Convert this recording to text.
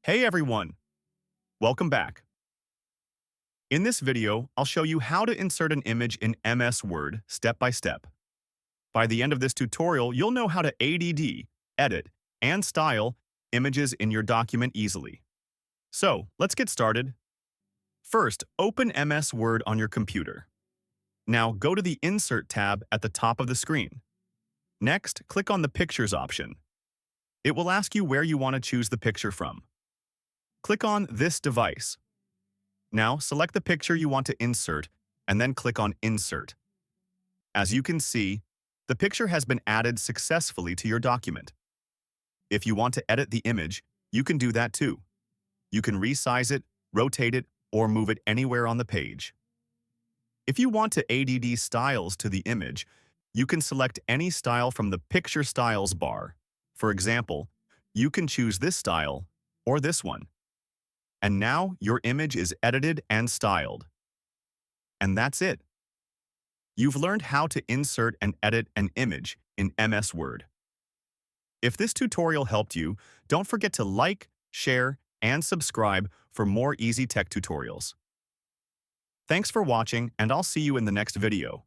Hey everyone, welcome back. In this video, I'll show you how to insert an image in MS Word step by step. By the end of this tutorial, you'll know how to ADD, edit, and style images in your document easily. So, let's get started. First, open MS Word on your computer. Now go to the Insert tab at the top of the screen. Next, click on the Pictures option. It will ask you where you want to choose the picture from. Click on This device. Now, select the picture you want to insert, and then click on Insert. As you can see, the picture has been added successfully to your document. If you want to edit the image, you can do that too. You can resize it, rotate it, or move it anywhere on the page. If you want to add styles to the image, you can select any style from the Picture Styles bar. For example, you can choose this style or this one. And now your image is edited and styled. And that's it. You've learned how to insert and edit an image in MS Word. If this tutorial helped you, don't forget to like, share, and subscribe for more easy tech tutorials. Thanks for watching, and I'll see you in the next video.